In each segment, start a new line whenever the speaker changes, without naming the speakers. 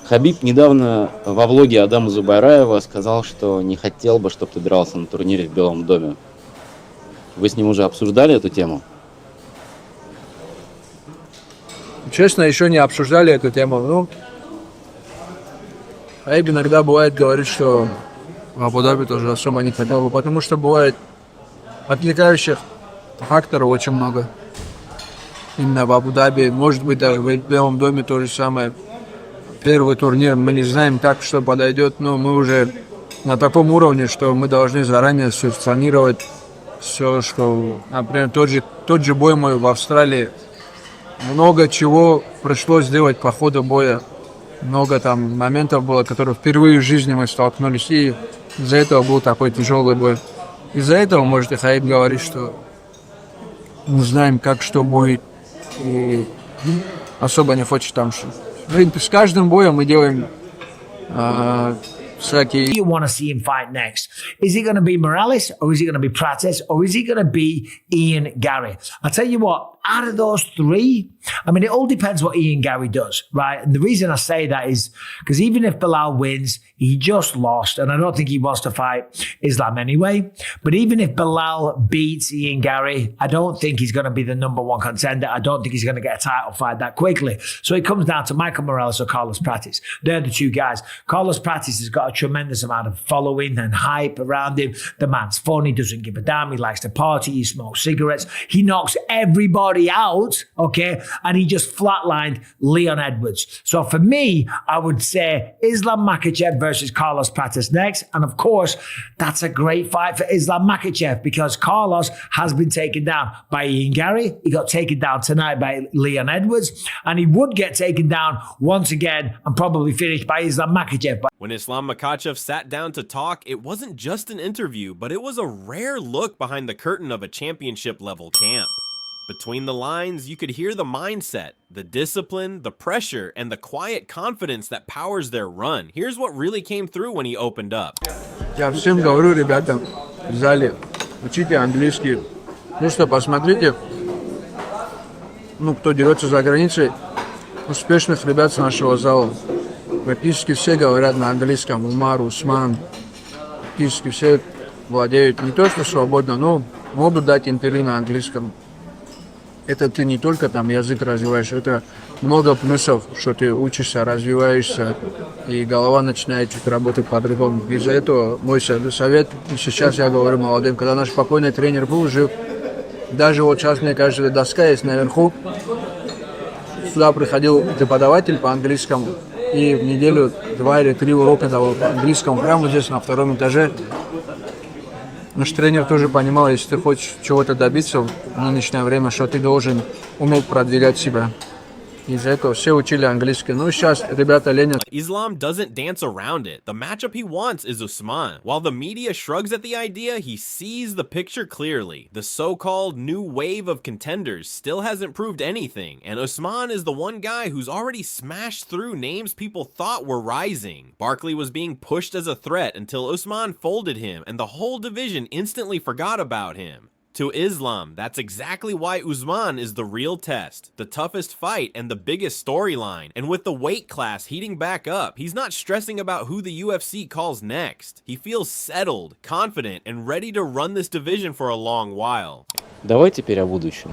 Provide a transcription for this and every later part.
Хабиб недавно во влоге Адама Зубайраева сказал, что не хотел бы, чтобы ты дрался на турнире в Белом доме. Вы с ним уже обсуждали эту тему?
Честно, еще не обсуждали эту тему. Ну, Хабиб иногда бывает говорит, что в Абу-Даби тоже особо не хотел бы, потому что бывает отвлекающих факторов очень много. Именно в Абу-Даби, может быть, даже в Белом доме то же самое. Первый турнир, мы не знаем так, что подойдет, но мы уже на таком уровне, что мы должны заранее все спланировать, все, что, например, тот же бой мой в Австралии, много чего пришлось сделать по ходу боя, много там моментов было, которые впервые в жизни мы столкнулись, и из-за этого был такой тяжелый бой. Из-за этого, может, и Хабиб говорит, что не знаем, как что будет, и особо не хочет там что. С каждым боем мы делаем всякие...
You want to see him fight next? Is it going to be Morales, or is it going to be Prates, or is it going to be Ian Gary? I'll tell you what, out of those three, I mean, it all depends what Ian Gary does, right? And the reason I say that is because even if Bilal wins, he just lost, and I don't think he wants to fight Islam anyway. But even if Bilal beats Ian Gary, I don't think he's going to be the number one contender. I don't think he's going to get a title fight that quickly. So it comes down to Michael Morales or Carlos Prates. They're the two guys. Carlos Prates has got a tremendous amount of following and hype around him. The man's fun. He doesn't give a damn. He likes to party. He smokes cigarettes. He knocks everybody out, okay? And he just flatlined Leon Edwards. So for me, I would say Islam Makhachev versus Carlos Prates next. And of course, that's a great fight for Islam Makhachev because Carlos has been taken down by Ian Gary. He got taken down tonight by Leon Edwards. And he would get taken down once again and probably finished by Islam Makhachev.
When Islam Makhachev sat down to talk, it wasn't just an interview, but it was a rare look behind the curtain of a championship-level camp. Between the lines, you could hear the mindset, the discipline, the pressure, and the quiet confidence that powers their run. Here's what really came through when he opened up.
Я всем говорю, ребята, в зале, учите английский. Ну что, посмотрите, кто дерется за границей, успешных ребят с нашего зала. Практически все говорят на английском. Умар, Усман, практически все владеют не то что свободно, но могут дать интервью на английском. Это ты не только там язык развиваешь, это много плюсов, что ты учишься, развиваешься, и голова начинает чуть работать по-другому. Из-за этого мой совет, сейчас я говорю молодым, когда наш покойный тренер был жив, даже вот сейчас, мне кажется, доска есть наверху, сюда приходил преподаватель по английскому, и в неделю 2 или 3 урока давал по английскому, прямо здесь на 2-м этаже. Наш тренер тоже понимал, если ты хочешь чего-то добиться в нынешнее время, что ты должен уметь продвигать себя. Из-за этого все учили английский. Ну, сейчас ребята ленятся.
Islam doesn't dance around it. The matchup he wants is Usman. While the media shrugs at the idea, he sees the picture clearly. The so-called new wave of contenders still hasn't proved anything, and Usman is the one guy who's already smashed through names people thought were rising. Barkley was being pushed as a threat until Usman folded him, and the whole division instantly forgot about him. To Islam, that's exactly why Usman is the real test, the toughest fight and the biggest storyline. And with the weight class heating back up, he's not stressing about who the UFC calls next. He feels settled, confident, and ready to run this division for a long while.
Давай теперь о будущем.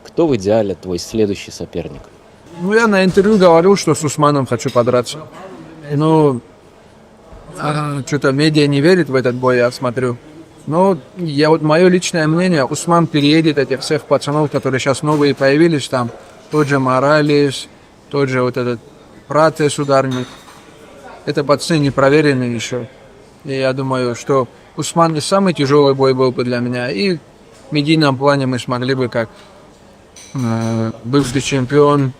Кто в идеале твой следующий соперник?
Я на интервью говорил, что с Усманом хочу подраться. Что-то медиа не верит в этот бой, я смотрю. Но мое личное мнение, Усман переедет этих всех пацанов, которые сейчас новые появились там. Тот же Моралес, тот же вот этот Пратес ударник. Это пацаны не проверенные еще. И я думаю, что Усман не самый тяжелый бой был бы для меня. И в медийном плане мы смогли бы, как бывший чемпион,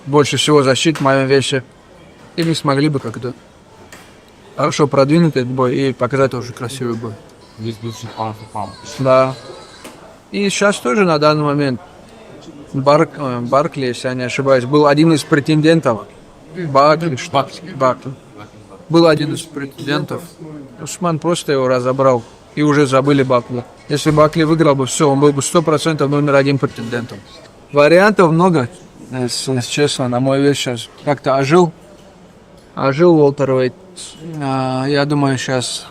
больше всего защит в моем весе. И мы смогли бы как-то хорошо продвинуть этот бой и показать тоже красивый бой. Да. И сейчас тоже на данный момент Баркли, если я не ошибаюсь, был один из претендентов. Баркли. Был один из претендентов. Усман просто его разобрал. И уже забыли Баркли. Если Баркли выиграл бы, все, он был бы 100% номер 1 претендентом. Вариантов много. Если честно, на мой вес сейчас как-то ожил Уолтервейт. Я думаю, сейчас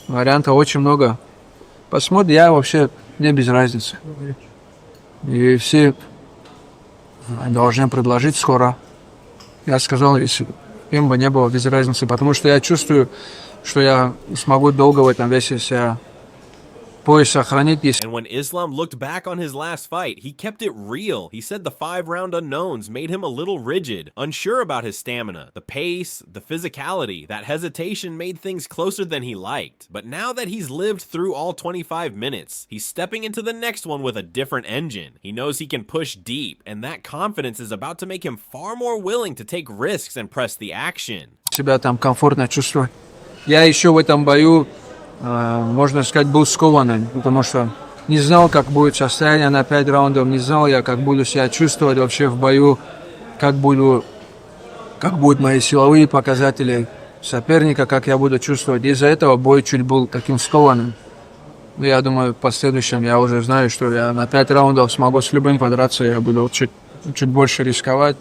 вариантов очень много. Посмотрим, я вообще, мне без разницы. И все должны предложить скоро. Я сказал, если им бы не было без разницы, потому что я чувствую, что я смогу долго в этом весе себя пояс сохранить.
And when Islam looked back on his last fight, he kept it real. He said the 5-round unknowns made him a little rigid, unsure about his stamina, the pace, the physicality. That hesitation made things closer than he liked. But now that he's lived through all 25 minutes, he's stepping into the next one with a different engine. He knows he can push deep, and that confidence is about to make him far more willing to take risks and press the action.
Себя там комфортно чувствую. Я еще в этом бою, можно сказать, был скованным, потому что не знал, как будет состояние на 5 раундов, не знал я, как буду себя чувствовать вообще в бою, как будут мои силовые показатели соперника, как я буду чувствовать. Из-за этого бой чуть был таким скованным. Я думаю, в последующем я уже знаю, что я на 5 раундов смогу с любым подраться, я буду чуть больше рисковать,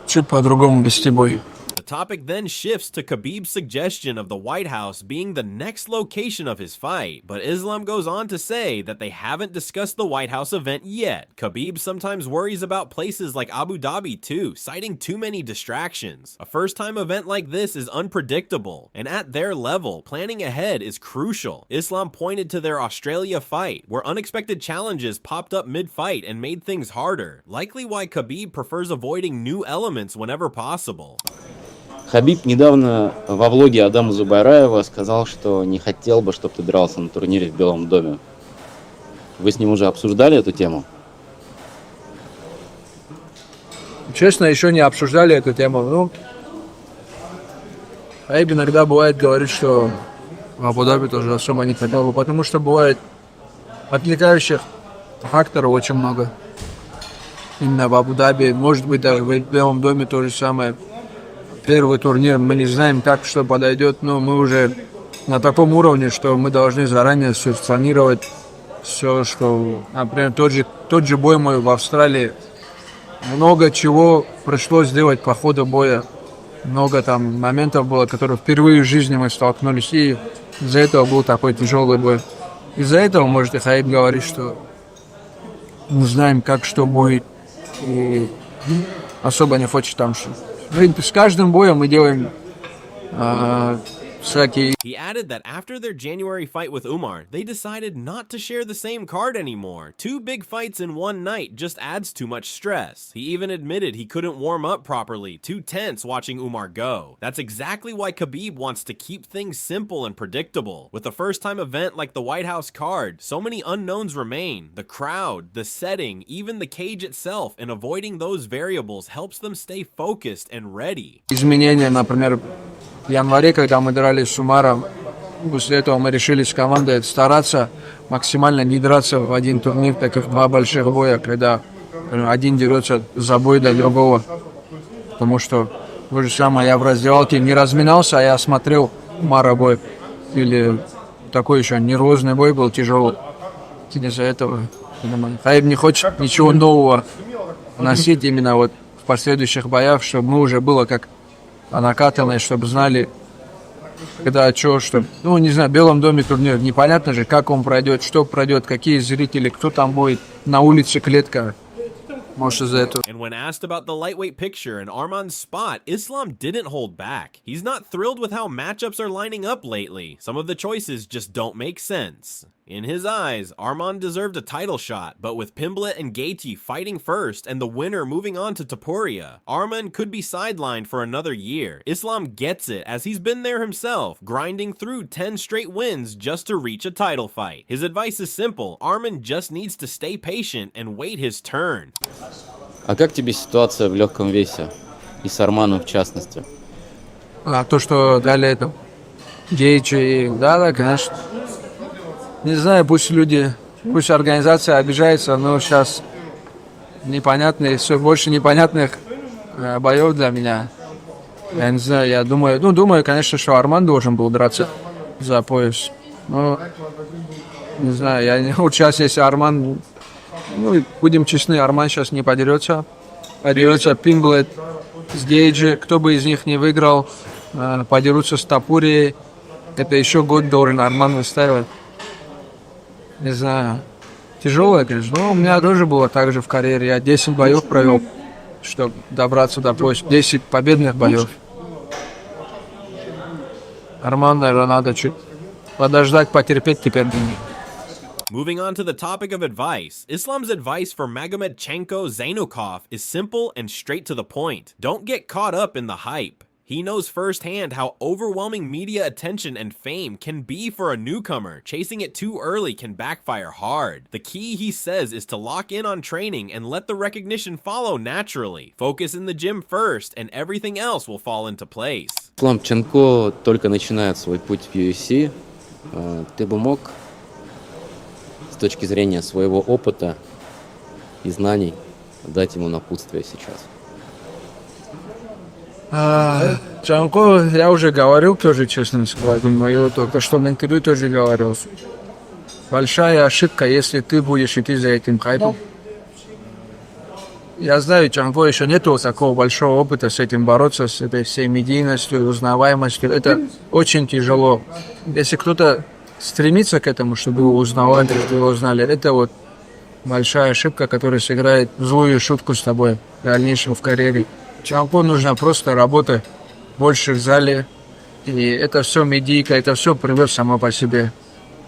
чуть по-другому вести бой.
The topic then shifts to Khabib's suggestion of the White House being the next location of his fight, but Islam goes on to say that they haven't discussed the White House event yet. Khabib sometimes worries about places like Abu Dhabi too, citing too many distractions. A first-time event like this is unpredictable, and at their level, planning ahead is crucial. Islam pointed to their Australia fight, where unexpected challenges popped up mid-fight and made things harder, likely why Khabib prefers avoiding new elements whenever possible.
Хабиб недавно во влоге Адама Зубайраева сказал, что не хотел бы, чтобы ты дрался на турнире в Белом доме. Вы с ним уже обсуждали эту тему?
Честно, еще не обсуждали эту тему. Ну, Кhabib иногда бывает говорит, что в Абу-Даби тоже особо не хотел бы, потому что бывает отвлекающих факторов очень много. Именно в Абу-Даби, может быть, даже в Белом доме то же самое. Первый турнир, мы не знаем, как что подойдет, но мы уже на таком уровне, что мы должны заранее все спланировать, все, что, например, тот же бой мой в Австралии, много чего пришлось сделать по ходу боя, много там моментов было, которые впервые в жизни мы столкнулись, и из-за этого был такой тяжелый бой. Из-за этого, может, и Кhabib говорит, что мы знаем, как что будет, и особо не хочет там что. С каждым боем мы делаем всякие...
He added that after their January fight with Umar, they decided not to share the same card anymore. 2 big fights in one night just adds too much stress. He even admitted he couldn't warm up properly, too tense watching Umar go. That's exactly why Khabib wants to keep things simple and predictable. With a first-time event like the White House card, so many unknowns remain. The crowd, the setting, even the cage itself, and avoiding those variables helps them stay focused and ready.
Изменения, например, в январе, когда мы дрались с Умаром, после этого мы решили с командой стараться максимально не драться в один турнир, так как 2 больших боя, когда один дерется за бой до другого. Потому что то же самое, я в раздевалке не разминался, а я смотрел Умара бой. Или такой еще нервозный бой был, тяжелый. Из-за этого Кhabib не хочет ничего нового носить именно вот в последующих боях, чтобы мы уже было как накатанные, чтобы знали, когда что, что. Ну, не знаю, в Белом доме турнир, непонятно же, как он пройдет, что пройдет, какие зрители, кто там будет, на улице клетка. Может, из-за этого.
And when asked about the lightweight picture and Arman's spot, Islam didn't hold back. He's not thrilled with how matchups are lining up lately. Some of the choices just don't make sense. In his eyes, Arman deserved a title shot, but with Pimblett and Gaethje fighting first and the winner moving on to Topuria, Arman could be sidelined for another year. Islam gets it, as he's been there himself, grinding through 10 straight wins just to reach a title fight. His advice is simple: Arman just needs to stay patient and wait his turn.
А как тебе ситуация в легком весе? И с Арманом в частности?
А то, что дали это Gaethje, да, конечно. Не знаю, пусть организация обижается, но сейчас все больше непонятных боев для меня. Я не знаю, я думаю, конечно, что Арман должен был драться за пояс. Но, не знаю, вот сейчас, если Арман, будем честны, Арман сейчас не подерется подерутся Пимблет с Гейджи, кто бы из них не выиграл, подерутся с Тапури. Это еще год должен Арман выстаивать. Не знаю. Тяжелое, конечно. Но у меня тоже было так же в карьере. Я 10 боев провел, чтобы добраться до пояса. 10 победных боев. Арман, наверное, надо чуть подождать, потерпеть теперь.
Moving on to the topic of advice, Islam's advice for Magomedchenko Zainukov is simple and straight to the point. Don't get caught up in the hype. He knows firsthand how overwhelming media attention and fame can be for a newcomer. Chasing it too early can backfire hard. The key, he says, is to lock in on training and let the recognition follow naturally. Focus in the gym first, and everything else will fall into place.
Ислам Ченко только начинает свой путь в UFC. Ты бы мог, с точки зрения своего опыта и знаний, дать ему напутствие сейчас?
Чанко, я уже говорил тоже, честно сказать, думаю, только что на интервью тоже говорил. Большая ошибка, если ты будешь идти за этим хайпом. Я знаю, Чанко еще нету такого большого опыта с этим бороться, с этой всей медийностью, узнаваемостью. Это очень тяжело. Если кто-то стремится к этому, чтобы его узнавали, чтобы его узнали, это вот большая ошибка, которая сыграет злую шутку с тобой в дальнейшем в карьере. Чанко нужно просто работать больше в зале, и это все медийка, это все придет само по себе.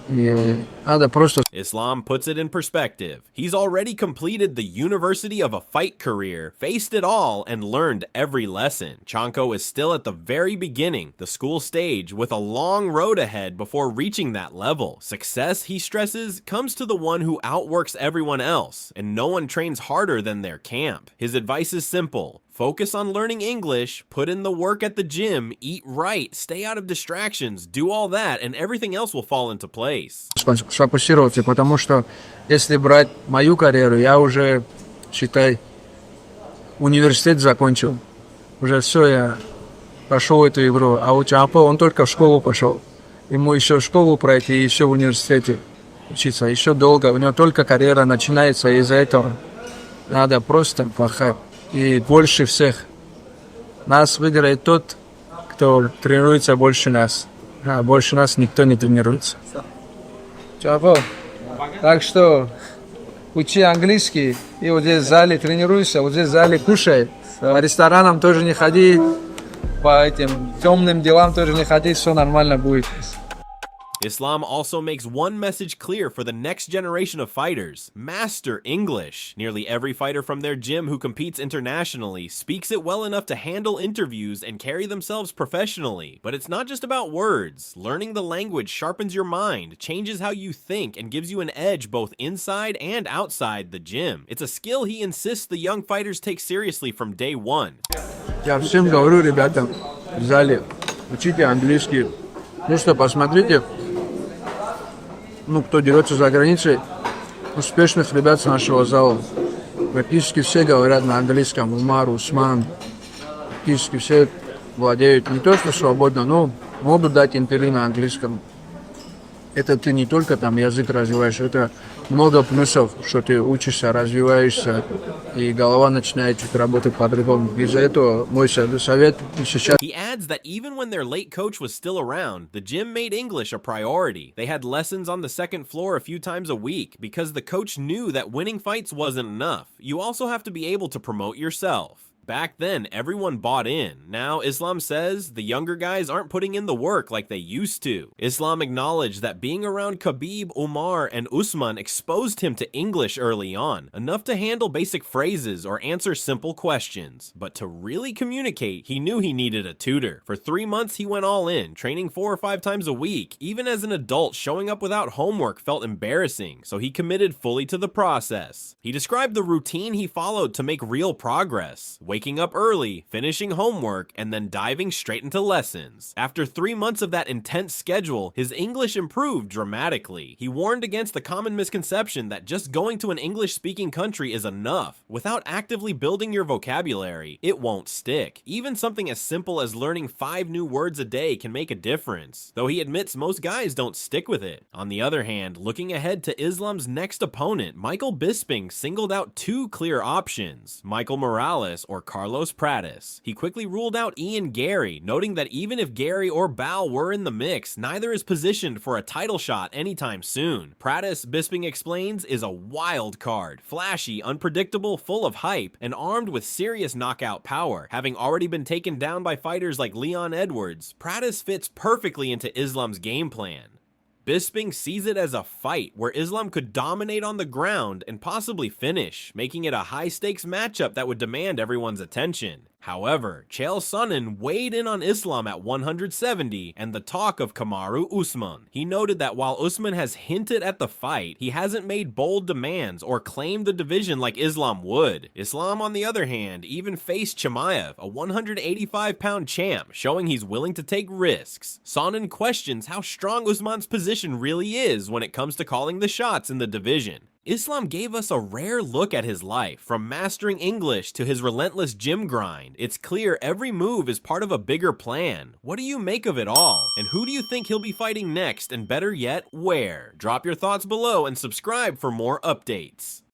И надо просто...
Islam puts it in perspective. He's already completed the University of a Fight career, faced it all, and learned every lesson. Chanko is still at the very beginning, the school stage, with a long road ahead before reaching that level. Success, he stresses, comes to the one who outworks everyone else, and no one trains harder than their camp. His advice is simple. Focus on learning English, put in the work at the gym, eat right, stay out of distractions, do all that, and everything else will fall into place.
Сфокусироваться, потому что если брать мою карьеру, я уже, считай, университет закончил. Уже все, я пошел эту игру. А у Чампо он только в школу пошел. Ему еще в школу пройти и еще в университете учиться. Еще долго. У него только карьера начинается, и из-за этого надо просто пахать. И больше всех нас выиграет тот, кто тренируется больше нас. А больше нас никто не тренируется. Чапо, так что учи английский и вот здесь в зале тренируйся, вот здесь в зале кушай. По ресторанам тоже не ходи, по этим темным делам тоже не ходи, все нормально будет.
Islam also makes one message clear for the next generation of fighters: master English. Nearly every fighter from their gym who competes internationally speaks it well enough to handle interviews and carry themselves professionally. But it's not just about words. Learning the language sharpens your mind, changes how you think, and gives you an edge both inside and outside the gym. It's a skill he insists the young fighters take seriously from day one.
Я всем говорю, ребята, в зале, учите английский. Ну что, посмотрите, кто дерется за границей, успешных ребят с нашего зала. Практически все говорят на английском. Умар, Усман, практически все владеют не то что свободно, но могут дать интервью на английском. Это ты не только там язык развиваешь, это много плюсов, что ты учишься, развиваешься, и голова начинает чуть работать по-другому. Из-за этого мой совет сейчас...
He adds that even when their late coach was still around, the gym made English a priority. They had lessons on the second floor a few times a week because the coach knew that winning fights wasn't enough. You also have to be able to promote yourself. Back then, everyone bought in. Now, Islam says the younger guys aren't putting in the work like they used to. Islam acknowledged that being around Khabib, Umar, and Usman exposed him to English early on, enough to handle basic phrases or answer simple questions. But to really communicate, he knew he needed a tutor. For 3 months, he went all in, training 4 or 5 times a week. Even as an adult, showing up without homework felt embarrassing, so he committed fully to the process. He described the routine he followed to make real progress. waking up early, finishing homework, and then diving straight into lessons. After 3 months of that intense schedule, his English improved dramatically. He warned against the common misconception that just going to an English-speaking country is enough. Without actively building your vocabulary, it won't stick. Even something as simple as learning 5 new words a day can make a difference, though he admits most guys don't stick with it. On the other hand, looking ahead to Islam's next opponent, Michael Bisping singled out 2 clear options, Michael Morales or Carlos Pratis. He quickly ruled out Ian Gary, noting that even if Gary or Bao were in the mix, neither is positioned for a title shot anytime soon. Pratis, Bisping explains, is a wild card, flashy, unpredictable, full of hype, and armed with serious knockout power. Having already been taken down by fighters like Leon Edwards, Pratis fits perfectly into Islam's game plan. Bisping sees it as a fight where Islam could dominate on the ground and possibly finish, making it a high-stakes matchup that would demand everyone's attention. However, Chael Sonnen weighed in on Islam at 170 and the talk of Kamaru Usman. He noted that while Usman has hinted at the fight, he hasn't made bold demands or claimed the division like Islam would. Islam, on the other hand, even faced Chimaev, a 185-pound champ, showing he's willing to take risks. Sonnen questions how strong Usman's position really is when it comes to calling the shots in the division. Islam gave us a rare look at his life, from mastering English to his relentless gym grind. It's clear every move is part of a bigger plan. What do you make of it all? And who do you think he'll be fighting next, and better yet, where? Drop your thoughts below and subscribe for more updates.